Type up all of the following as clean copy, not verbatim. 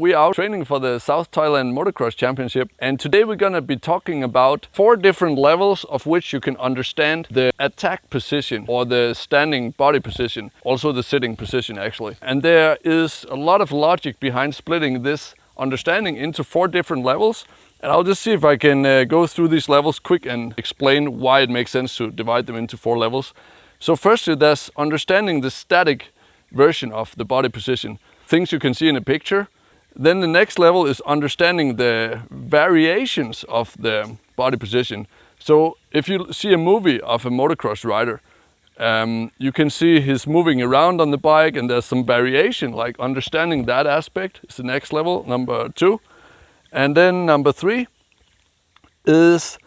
We are training for the South Thailand Motocross Championship, and today we're going to be talking about 4 different levels of which you can understand the attack position or the standing body position, also the sitting position actually. And there is a lot of logic behind splitting this understanding into 4 different levels. And I'll just see if I can go through these levels quick and explain why it makes sense to divide them into 4 levels. So firstly, there's understanding the static version of the body position, things you can see in a picture. Then the next level is understanding the variations of the body position. So if you see a movie of a motocross rider, you can see he's moving around on the bike and there's some variation, like understanding that aspect is the next level, number 2. And then number 3 is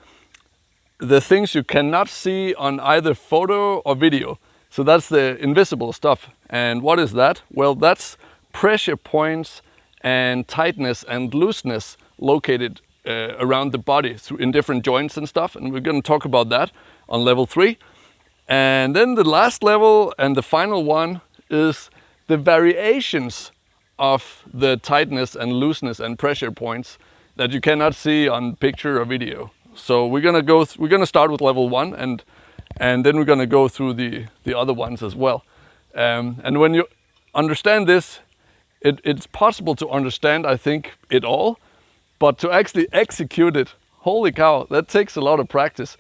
the things you cannot see on either photo or video. So that's the invisible stuff. And what is that? Well, that's pressure points and tightness and looseness located around the body in different joints and stuff. And we're going to talk about that on level 3. And then the last level and the final one is the variations of the tightness and looseness and pressure points that you cannot see on picture or video. So we're gonna start with level 1 and then we're gonna go through the other ones as well. And when you understand this, it's possible to understand, I think, it all, but to actually execute it, holy cow, that takes a lot of practice.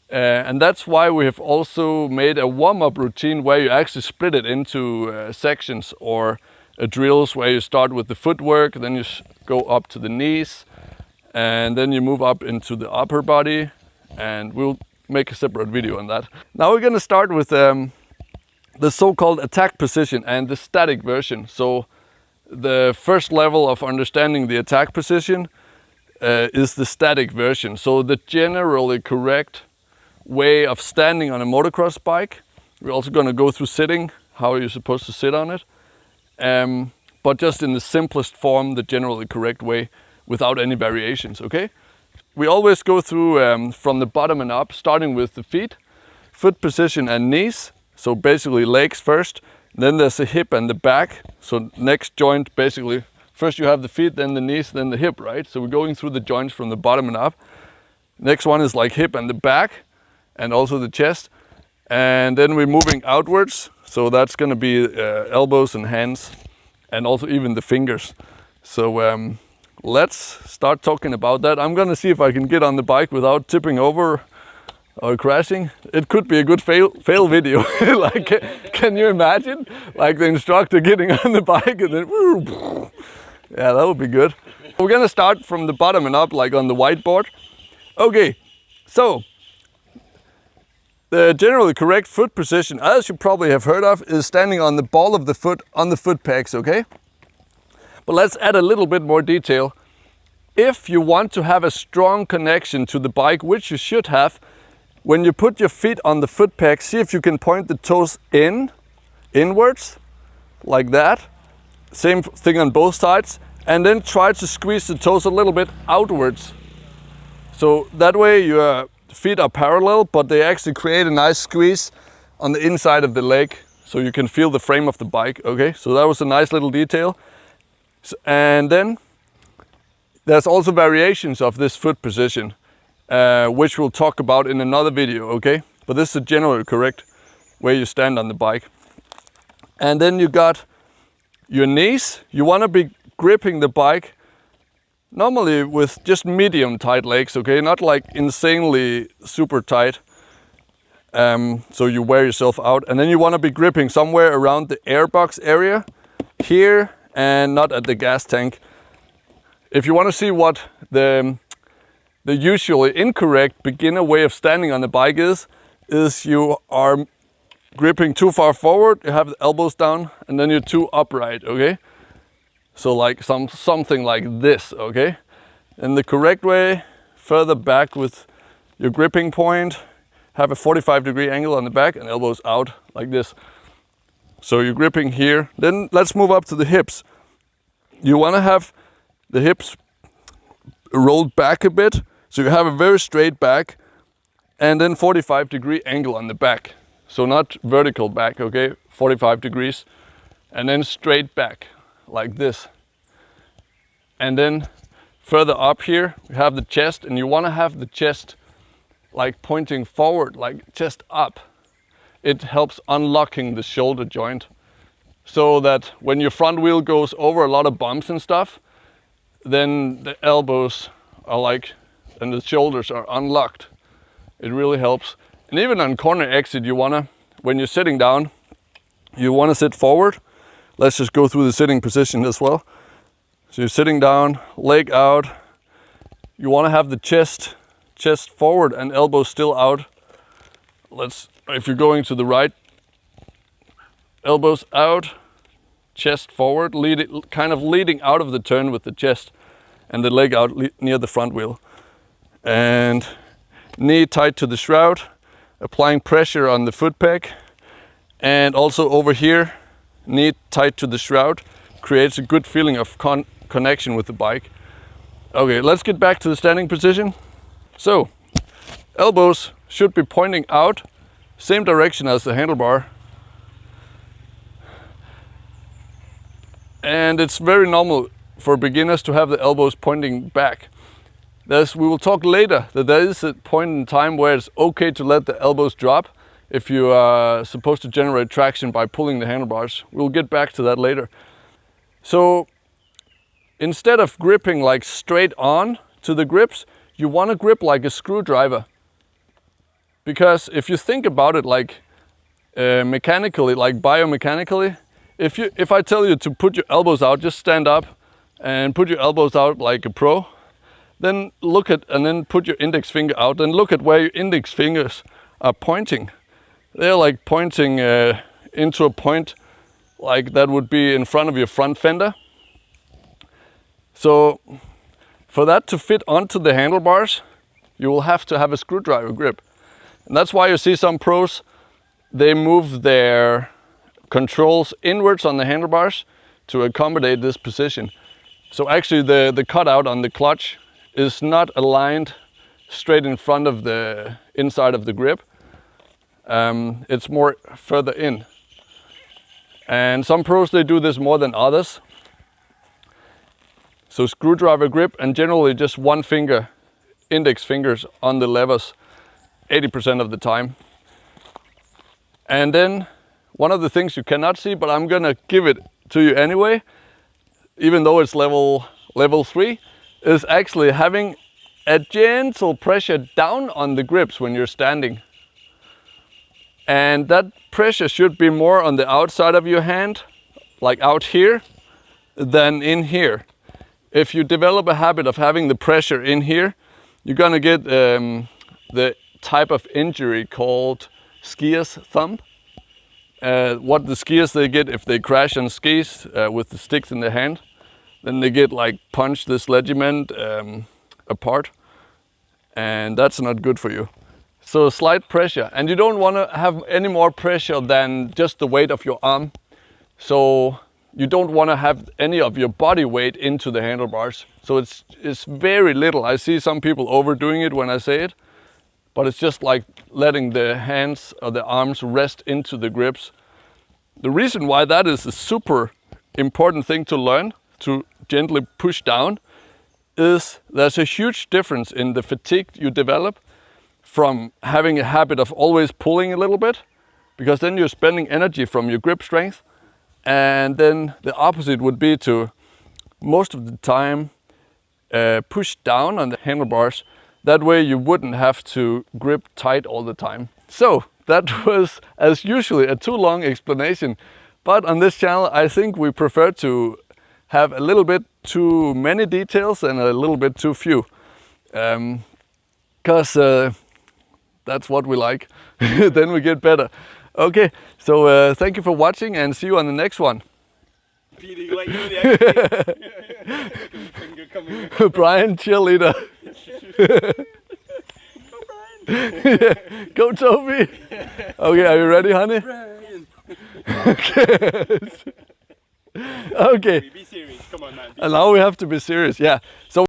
And that's why we have also made a warm-up routine where you actually split it into sections or drills where you start with the footwork, then you go up to the knees, and then you move up into the upper body, and we'll make a separate video on that. Now we're going to start with the so-called attack position and the static version. So the first level of understanding the attack position is the static version. So the generally correct way of standing on a motocross bike. We're also going to go through sitting, how you're supposed to sit on it. But just in the simplest form, the generally correct way, without any variations, okay? We always go through from the bottom and up, starting with the feet, foot position and knees. So basically legs first, then there's the hip and the back. So next joint, basically, first you have the feet, then the knees, then the hip, right? So we're going through the joints from the bottom and up. Next one is like hip and the back, and also the chest. And then we're moving outwards. So that's going to be elbows and hands, and also even the fingers. So let's start talking about that. I'm going to see if I can get on the bike without tipping over or crashing. It could be a good fail video. Like, can you imagine? Like the instructor getting on the bike and then, yeah, that would be good. We're going to start from the bottom and up, like on the whiteboard. Okay, so the generally correct foot position, as you probably have heard of, is standing on the ball of the foot on the foot pegs, okay? But let's add a little bit more detail. If you want to have a strong connection to the bike, which you should have, when you put your feet on the foot pegs, see if you can point the toes inwards, like that. Same thing on both sides. And then try to squeeze the toes a little bit outwards. So that way your feet are parallel, but they actually create a nice squeeze on the inside of the leg, so you can feel the frame of the bike, okay? So that was a nice little detail. And then there's also variations of this foot position, which we'll talk about in another video, okay? But this is a generally correct way you stand on the bike. And then you got your knees. You want to be gripping the bike normally with just medium tight legs, okay? Not like insanely super tight, so you wear yourself out. And then you want to be gripping somewhere around the airbox area, here, and not at the gas tank. If you want to see what the usually incorrect beginner way of standing on the bike is you are gripping too far forward, you have the elbows down, and then you're too upright, okay? So like something like this, okay? And the correct way, further back with your gripping point, have a 45-degree angle on the back and elbows out like this. So you're gripping here. Then let's move up to the hips. You want to have the hips rolled back a bit, so you have a very straight back, and then 45-degree angle on the back. So not vertical back, okay? 45 degrees, and then straight back like this. And then further up here, we have the chest, and you want to have the chest like pointing forward, like chest up. It helps unlocking the shoulder joint, so that when your front wheel goes over a lot of bumps and stuff, then the elbows are like, and the shoulders are unlocked. It really helps. And even on corner exit, you wanna, when you're sitting down, you wanna sit forward. Let's just go through the sitting position as well. So you're sitting down, leg out. You wanna have the chest forward and elbows still out. If you're going to the right, elbows out, chest forward, kind of leading out of the turn with the chest and the leg out near the front wheel. And knee tight to the shroud, applying pressure on the foot peg. And also over here, knee tight to the shroud, creates a good feeling of connection with the bike. Okay, let's get back to the standing position. So, elbows should be pointing out, same direction as the handlebar. And it's very normal for beginners to have the elbows pointing back. We will talk later that there is a point in time where it's okay to let the elbows drop if you are supposed to generate traction by pulling the handlebars. We'll get back to that later. So instead of gripping like straight on to the grips, you want to grip like a screwdriver. Because if you think about it like mechanically, like biomechanically, if I tell you to put your elbows out, just stand up and put your elbows out like a pro, then and then put your index finger out and look at where your index fingers are pointing. They're like pointing into a point like that would be in front of your front fender. So for that to fit onto the handlebars, you will have to have a screwdriver grip. And that's why you see some pros, they move their controls inwards on the handlebars to accommodate this position. So actually the cutout on the clutch is not aligned straight in front of the inside of the grip. It's more further in. And some pros, they do this more than others. So screwdriver grip, and generally just one finger, index fingers on the levers 80% of the time. And then one of the things you cannot see, but I'm gonna give it to you anyway, even though it's level 3, is actually having a gentle pressure down on the grips when you're standing. And that pressure should be more on the outside of your hand, like out here, than in here. If you develop a habit of having the pressure in here, you're gonna get the type of injury called skier's thumb. What the skiers they get if they crash on skis with the sticks in their hand, then they get like punched this ligament apart, and that's not good for you. So slight pressure, and you don't want to have any more pressure than just the weight of your arm. So you don't want to have any of your body weight into the handlebars. So it's very little. I see some people overdoing it when I say it, but it's just like letting the hands or the arms rest into the grips. The reason why that is a super important thing to learn, to gently push down, is there's a huge difference in the fatigue you develop from having a habit of always pulling a little bit, because then you're spending energy from your grip strength. And then the opposite would be to most of the time push down on the handlebars. That way you wouldn't have to grip tight all the time. So that was, as usually, a too long explanation. But on this channel, I think we prefer to have a little bit too many details and a little bit too few. Because that's what we like. Then we get better. Okay, so thank you for watching and see you on the next one. Brian, cheerleader. Go Toby. Okay, are you ready, honey? Okay. Okay. Be serious. Come on, man. And now we have to be serious. Yeah. So